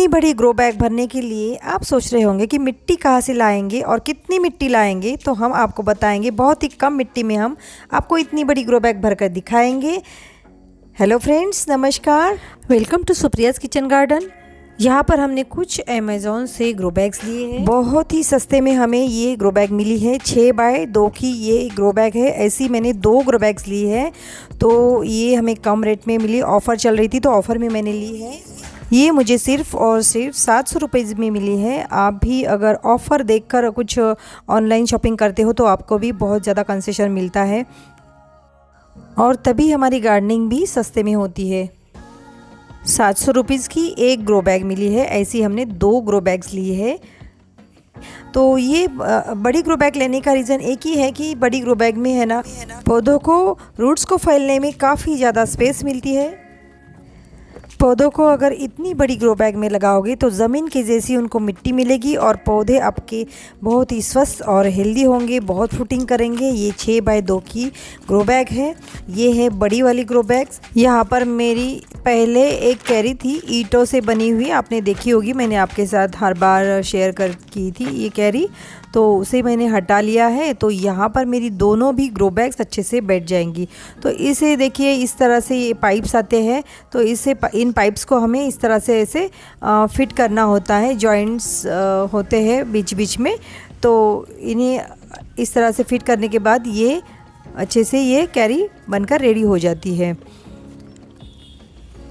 इतनी बड़ी grow bag भरने के लिए आप सोच रहे होंगे कि मिट्टी कहाँ से लाएंगे और कितनी मिट्टी लाएंगे, तो हम आपको बताएंगे। बहुत ही कम मिट्टी में हम आपको इतनी बड़ी ग्रो बैग भरकर दिखाएंगे। हेलो फ्रेंड्स, नमस्कार, welcome to Supriya's kitchen garden. यहाँ पर हमने कुछ अमेज़ॉन से ग्रो बैग्स लिए हैं। बहुत ही सस्ते में हमें ये ग्रो बैग मिली है। 6 बाय 2 की ये ग्रो बैग है। ऐसी मैंने 2 ग्रो बैग्स ली है, तो ये हमें कम रेट में मिली। ऑफ़र चल रही थी तो ऑफ़र में मैंने ली है। ये मुझे सिर्फ़ और सिर्फ 700 रुपये में मिली है। आप भी अगर ऑफ़र देखकर कुछ ऑनलाइन शॉपिंग करते हो तो आपको भी बहुत ज़्यादा कंसेशन मिलता है, और तभी हमारी गार्डनिंग भी सस्ते में होती है। 700 रुपीज़ की एक ग्रो बैग मिली है। ऐसी हमने 2 ग्रो बैग्स लिए है। तो ये बड़ी ग्रो बैग लेने का रीज़न एक ही है कि बड़ी ग्रो बैग में है ना, पौधों को रूट्स को फैलने में काफ़ी ज़्यादा स्पेस मिलती है। पौधों को अगर इतनी बड़ी ग्रो बैग में लगाओगे तो ज़मीन के जैसी उनको मिट्टी मिलेगी और पौधे आपके बहुत ही स्वस्थ और हेल्दी होंगे, बहुत फ्रूटिंग करेंगे। ये 6 बाय 2 की ग्रो बैग है। ये है बड़ी वाली ग्रो बैग्स। यहाँ पर मेरी पहले एक कैरी थी ईंटों से बनी हुई, आपने देखी होगी, मैंने आपके साथ हर बार शेयर की थी ये कैरी, तो उसे मैंने हटा लिया है। तो यहाँ पर मेरी दोनों भी ग्रो बैग्स अच्छे से बैठ जाएंगी। तो इसे देखिए, इस तरह से ये पाइप्स आते हैं, तो इन पाइप्स को हमें इस तरह से ऐसे फिट करना होता है। जॉइंट्स होते हैं बीच बीच में, तो इन्हें इस तरह से फिट करने के बाद ये अच्छे से ये कैरी बनकर रेडी हो जाती है।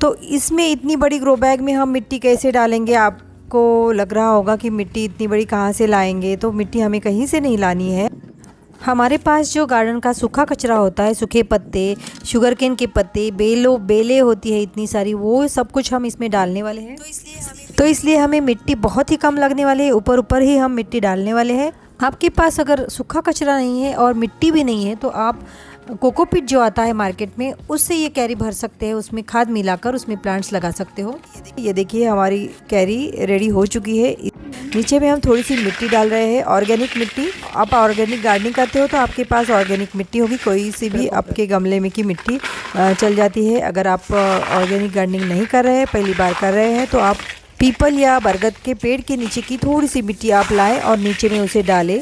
तो इसमें इतनी बड़ी ग्रो बैग में हम मिट्टी कैसे डालेंगे? आपको लग रहा होगा कि मिट्टी इतनी बड़ी कहाँ से लाएंगे। तो मिट्टी हमें कहीं से नहीं लानी है। हमारे पास जो गार्डन का सूखा कचरा होता है, सूखे पत्ते, शुगर केन के पत्ते, बेलें होती है इतनी सारी, वो सब कुछ हम इसमें डालने वाले हैं। तो इसलिए हमें मिट्टी बहुत ही कम लगने वाली है। ऊपर ऊपर ही हम मिट्टी डालने वाले हैं। आपके पास अगर सूखा कचरा नहीं है और मिट्टी भी नहीं है तो आप कोकोपीट जो आता है मार्केट में, उससे ये कैरी भर सकते हैं। उसमें खाद मिलाकर उसमें प्लांट्स लगा सकते हो। ये देखिए, हमारी कैरी रेडी हो चुकी है। नीचे में हम थोड़ी सी मिट्टी डाल रहे हैं, ऑर्गेनिक मिट्टी। आप ऑर्गेनिक गार्डनिंग करते हो तो आपके पास ऑर्गेनिक मिट्टी होगी, कोई सी भी आपके गमले में की मिट्टी चल जाती है। अगर आप ऑर्गेनिक गार्डनिंग नहीं कर रहे हैं, पहली बार कर रहे हैं, तो आप पीपल या बरगद के पेड़ के नीचे की थोड़ी सी मिट्टी आप लाएं और नीचे में उसे डालें।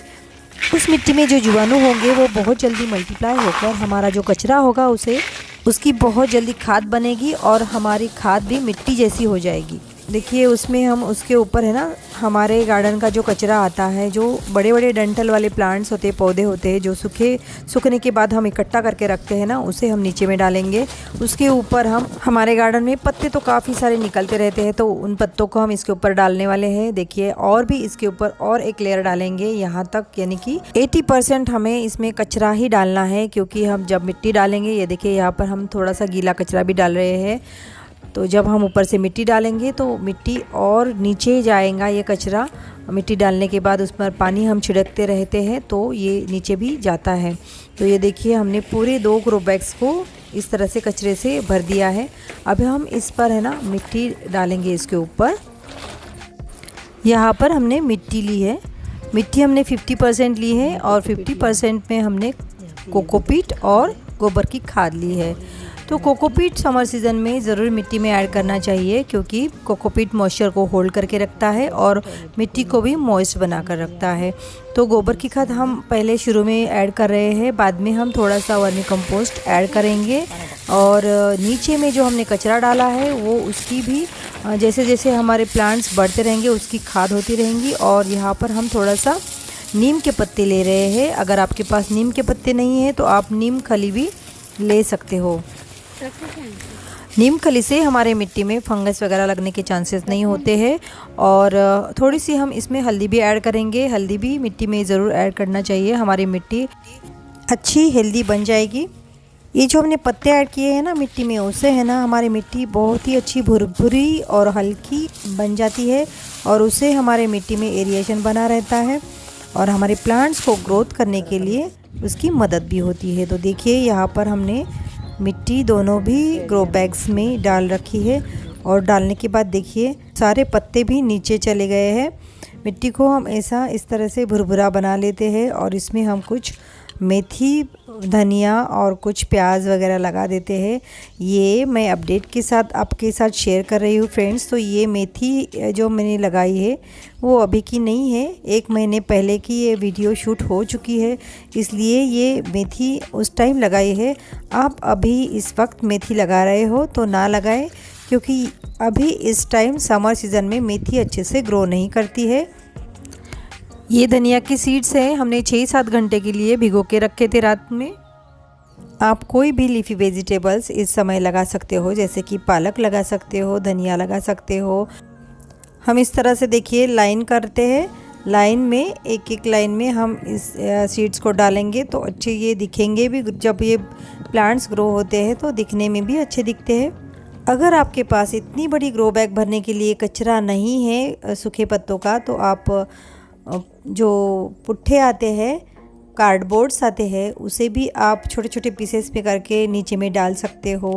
उस मिट्टी में जो जीवाणु होंगे वो बहुत जल्दी मल्टीप्लाई होकर हमारा जो कचरा होगा उसकी बहुत जल्दी खाद बनेगी और हमारी खाद भी मिट्टी जैसी हो जाएगी। देखिए, उसमें हम उसके ऊपर है ना, हमारे गार्डन का जो कचरा आता है, जो बड़े बड़े डंठल वाले प्लांट्स होते हैं, पौधे होते हैं, जो सूखने के बाद हम इकट्ठा करके रखते हैं ना, उसे हम नीचे में डालेंगे। उसके ऊपर हम, हमारे गार्डन में पत्ते तो काफ़ी सारे निकलते रहते हैं, तो उन पत्तों को हम इसके ऊपर डालने वाले हैं। देखिए, और भी इसके ऊपर और एक लेयर डालेंगे यहाँ तक, यानी कि 80% हमें इसमें कचरा ही डालना है, क्योंकि हम जब मिट्टी डालेंगे, ये देखिए यहाँ पर हम थोड़ा सा गीला कचरा भी डाल रहे हैं। तो जब हम ऊपर से मिट्टी डालेंगे तो मिट्टी और नीचे जाएगा ये कचरा। मिट्टी डालने के बाद उस पर पानी हम छिड़कते रहते हैं तो ये नीचे भी जाता है। तो ये देखिए, हमने पूरे 2 ग्रो बैग्स को इस तरह से कचरे से भर दिया है। अब हम इस पर है ना मिट्टी डालेंगे इसके ऊपर। यहाँ पर हमने मिट्टी ली है। मिट्टी हमने 50% ली है और 50% में हमने कोकोपीट और गोबर की खाद ली है। तो कोकोपीट समर सीज़न में ज़रूर मिट्टी में ऐड करना चाहिए, क्योंकि कोकोपीट मॉइस्चर को होल्ड करके रखता है और मिट्टी को भी मॉइस्ट बना कर रखता है। तो गोबर की खाद हम पहले शुरू में ऐड कर रहे हैं, बाद में हम थोड़ा सा वर्मी कंपोस्ट ऐड करेंगे। और नीचे में जो हमने कचरा डाला है वो उसकी भी जैसे जैसे हमारे प्लांट्स बढ़ते रहेंगे उसकी खाद होती रहेंगी। और यहाँ पर हम थोड़ा सा नीम के पत्ते ले रहे हैं। अगर आपके पास नीम के पत्ते नहीं हैं तो आप नीम खली भी ले सकते हो। नीम खली से हमारे मिट्टी में फंगस वगैरह लगने के चांसेस नहीं होते हैं। और थोड़ी सी हम इसमें हल्दी भी ऐड करेंगे। हल्दी भी मिट्टी में ज़रूर ऐड करना चाहिए, हमारी मिट्टी अच्छी हेल्दी बन जाएगी। ये जो हमने पत्ते ऐड किए हैं ना मिट्टी में, उससे है ना हमारी मिट्टी बहुत ही अच्छी भुरभुरी और हल्की बन जाती है, और उससे हमारे मिट्टी में एरिएशन बना रहता है और हमारे प्लांट्स को ग्रोथ करने के लिए उसकी मदद भी होती है। तो देखिए, यहाँ पर हमने मिट्टी दोनों भी ग्रो बैग्स में डाल रखी है, और डालने के बाद देखिए सारे पत्ते भी नीचे चले गए हैं। मिट्टी को हम ऐसा इस तरह से भुरभुरा बना लेते हैं और इसमें हम कुछ मेथी, धनिया और कुछ प्याज वगैरह लगा देते हैं। ये मैं अपडेट के साथ आपके साथ शेयर कर रही हूँ फ्रेंड्स। तो ये मेथी जो मैंने लगाई है वो अभी की नहीं है, 1 महीने पहले की ये वीडियो शूट हो चुकी है, इसलिए ये मेथी उस टाइम लगाई है। आप अभी इस वक्त मेथी लगा रहे हो तो ना लगाएं, क्योंकि अभी इस टाइम समर सीज़न में मेथी अच्छे से ग्रो नहीं करती है। ये धनिया की सीड्स हैं, हमने 6-7 घंटे के लिए भिगो के रखे थे रात में। आप कोई भी लीफी वेजिटेबल्स इस समय लगा सकते हो, जैसे कि पालक लगा सकते हो, धनिया लगा सकते हो। हम इस तरह से देखिए लाइन करते हैं, लाइन में एक लाइन में हम इस सीड्स को डालेंगे तो अच्छे ये दिखेंगे भी। जब ये प्लांट्स ग्रो होते हैं तो दिखने में भी अच्छे दिखते हैं। अगर आपके पास इतनी बड़ी ग्रो बैग भरने के लिए कचरा नहीं है सूखे पत्तों का, तो आप जो पुट्ठे आते हैं, कार्डबोर्ड्स आते हैं, उसे भी आप छोटे छोटे पीसेस में करके नीचे में डाल सकते हो।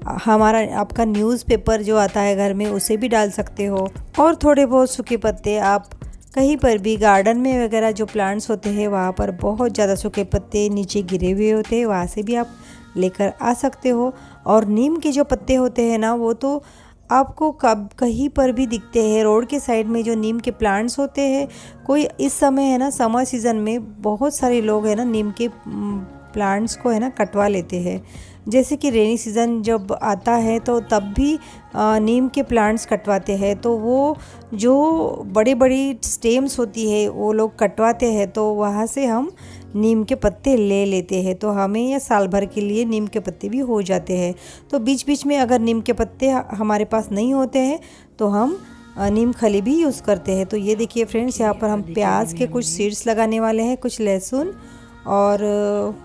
आपका न्यूज़पेपर जो आता है घर में, उसे भी डाल सकते हो। और थोड़े बहुत सूखे पत्ते आप कहीं पर भी गार्डन में वगैरह जो प्लांट्स होते हैं वहाँ पर बहुत ज़्यादा सूखे पत्ते नीचे गिरे हुए होते हैं, वहाँ से भी आप लेकर आ सकते हो। और नीम के जो पत्ते होते हैं ना, वो तो आपको कहीं पर भी दिखते हैं। रोड के साइड में जो नीम के प्लांट्स होते हैं, कोई इस समय है ना समर सीज़न में बहुत सारे लोग है ना नीम के प्लांट्स को है ना कटवा लेते हैं। जैसे कि रेनी सीज़न जब आता है तो तब भी नीम के प्लांट्स कटवाते हैं। तो वो जो बड़ी बड़ी स्टेम्स होती है वो लोग कटवाते हैं, तो वहाँ से हम नीम के पत्ते ले लेते हैं। तो हमें ये साल भर के लिए नीम के पत्ते भी हो जाते हैं। तो बीच बीच में अगर नीम के पत्ते हमारे पास नहीं होते हैं तो हम नीम खली भी यूज़ करते हैं। तो ये देखिए फ्रेंड्स, यहाँ पर हम प्याज के कुछ सीड्स लगाने वाले हैं, कुछ लहसुन और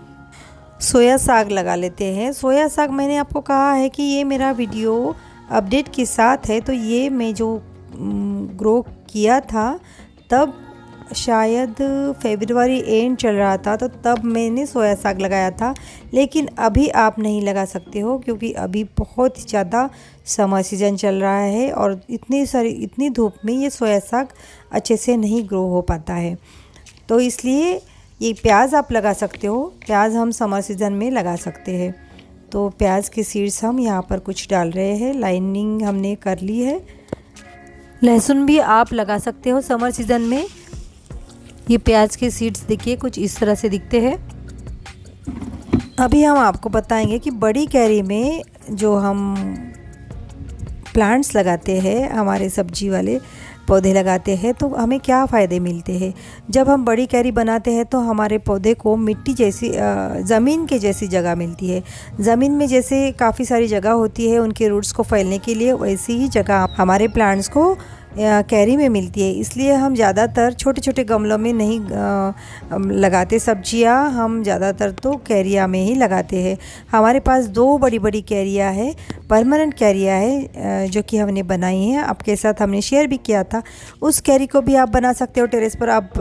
सोया साग लगा लेते हैं। सोया साग मैंने आपको कहा है कि ये मेरा वीडियो अपडेट के साथ है। तो ये मैं जो ग्रो किया था तब शायद फरवरी एंड चल रहा था, तो तब मैंने सोया साग लगाया था। लेकिन अभी आप नहीं लगा सकते हो, क्योंकि अभी बहुत ज़्यादा समर सीज़न चल रहा है और इतनी धूप में ये सोया साग अच्छे से नहीं ग्रो हो पाता है। तो इसलिए ये प्याज आप लगा सकते हो, प्याज हम समर सीज़न में लगा सकते हैं। तो प्याज के सीड्स हम यहाँ पर कुछ डाल रहे हैं, लाइनिंग हमने कर ली है। लहसुन भी आप लगा सकते हो समर सीज़न में। ये प्याज के सीड्स देखिए कुछ इस तरह से दिखते हैं। अभी हम आपको बताएंगे कि बड़ी कैरी में जो हम प्लांट्स लगाते हैं, हमारे सब्जी वाले पौधे लगाते हैं, तो हमें क्या फ़ायदे मिलते हैं। जब हम बड़ी कैरी बनाते हैं तो हमारे पौधे को मिट्टी जैसी ज़मीन के जैसी जगह मिलती है। ज़मीन में जैसे काफ़ी सारी जगह होती है उनके रूट्स को फैलने के लिए, वैसी ही जगह हमारे प्लांट्स को कैरी में मिलती है। इसलिए हम ज़्यादातर छोटे छोटे गमलों में नहीं लगाते सब्जियां, हम ज़्यादातर तो कैरिया में ही लगाते हैं। हमारे पास 2 बड़ी बड़ी कैरिया है, परमानेंट कैरिया है, जो कि हमने बनाई है, आपके साथ हमने शेयर भी किया था। उस कैरी को भी आप बना सकते हो टेरेस पर, आप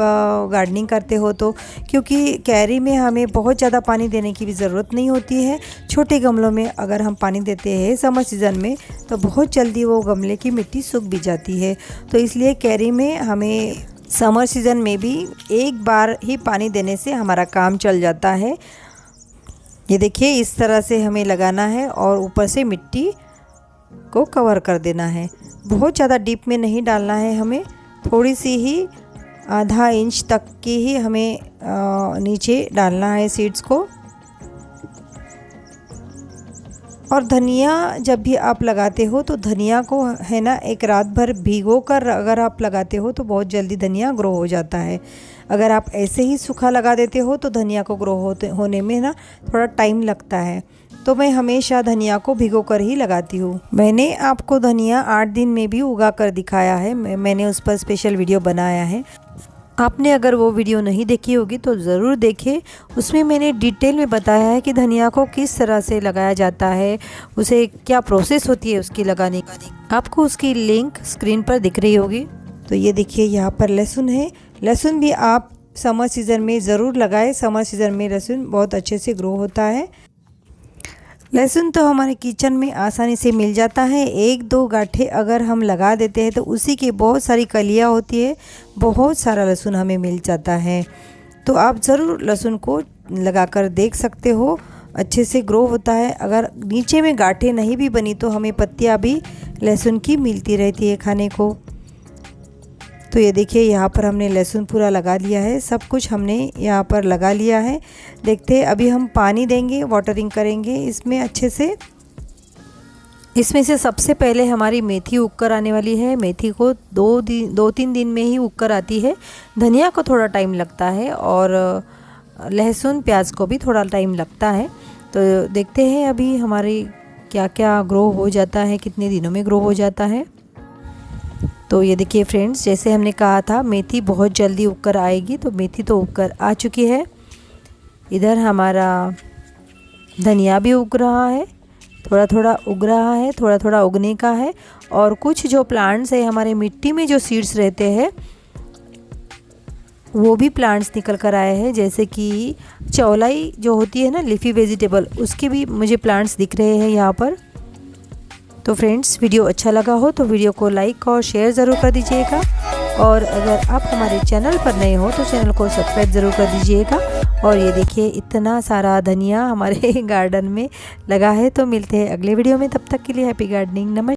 गार्डनिंग करते हो तो, क्योंकि कैरी में हमें बहुत ज़्यादा पानी देने की भी ज़रूरत नहीं होती है। छोटे गमलों में अगर हम पानी देते हैं समर सीज़न में तो बहुत जल्दी वो गमले की मिट्टी सूख भी जाती है। तो इसलिए कैरी में हमें समर सीज़न में भी एक बार ही पानी देने से हमारा काम चल जाता है। ये देखिए इस तरह से हमें लगाना है और ऊपर से मिट्टी को कवर कर देना है। बहुत ज़्यादा डीप में नहीं डालना है हमें, थोड़ी सी ही आधा इंच तक की ही हमें नीचे डालना है सीड्स को। और धनिया जब भी आप लगाते हो तो धनिया को है ना एक रात भर भिगो कर अगर आप लगाते हो तो बहुत जल्दी धनिया ग्रो हो जाता है। अगर आप ऐसे ही सूखा लगा देते हो तो धनिया को ग्रो होने में ना थोड़ा टाइम लगता है। तो मैं हमेशा धनिया को भिगो कर ही लगाती हूँ। मैंने आपको धनिया 8 दिन में भी उगा कर दिखाया है, मैंने उस पर स्पेशल वीडियो बनाया है। आपने अगर वो वीडियो नहीं देखी होगी तो ज़रूर देखें, उसमें मैंने डिटेल में बताया है कि धनिया को किस तरह से लगाया जाता है, उसे क्या प्रोसेस होती है उसकी लगाने की। आपको उसकी लिंक स्क्रीन पर दिख रही होगी। तो ये देखिए यहाँ पर लहसुन है, लहसुन भी आप समर सीज़न में ज़रूर लगाएं। समर सीज़न में लहसुन बहुत अच्छे से ग्रो होता है। लहसुन तो हमारे किचन में आसानी से मिल जाता है, 1-2 गांठें अगर हम लगा देते हैं तो उसी की बहुत सारी कलियां होती है, बहुत सारा लहसुन हमें मिल जाता है। तो आप ज़रूर लहसुन को लगाकर देख सकते हो, अच्छे से ग्रो होता है। अगर नीचे में गांठें नहीं भी बनी तो हमें पत्तियां भी लहसुन की मिलती रहती है खाने को। तो ये देखिए यहाँ पर हमने लहसुन पूरा लगा लिया है, सब कुछ हमने यहाँ पर लगा लिया है। देखते हैं अभी हम पानी देंगे, वाटरिंग करेंगे इसमें अच्छे से। इसमें से सबसे पहले हमारी मेथी उग कर आने वाली है। मेथी को 2-3 दिन में ही उग कर आती है। धनिया को थोड़ा टाइम लगता है और लहसुन प्याज को भी थोड़ा टाइम लगता है। तो देखते हैं अभी हमारी क्या क्या ग्रो हो जाता है, कितने दिनों में ग्रो हो जाता है। तो ये देखिए फ्रेंड्स, जैसे हमने कहा था मेथी बहुत जल्दी उग कर आएगी, तो मेथी तो उग कर आ चुकी है। इधर हमारा धनिया भी उग रहा है, थोड़ा थोड़ा उग रहा है, थोड़ा थोड़ा उगने का है। और कुछ जो प्लांट्स है हमारे मिट्टी में जो सीड्स रहते हैं वो भी प्लांट्स निकल कर आए हैं, जैसे कि चौलाई जो होती है ना लीफी वेजिटेबल, उसके भी मुझे प्लांट्स दिख रहे हैं यहाँ पर। तो फ्रेंड्स, वीडियो अच्छा लगा हो तो वीडियो को लाइक और शेयर ज़रूर कर दीजिएगा। और अगर आप हमारे चैनल पर नए हो तो चैनल को सब्सक्राइब ज़रूर कर दीजिएगा। और ये देखिए इतना सारा धनिया हमारे गार्डन में लगा है। तो मिलते हैं अगले वीडियो में, तब तक के लिए हैप्पी गार्डनिंग। नमस्कार।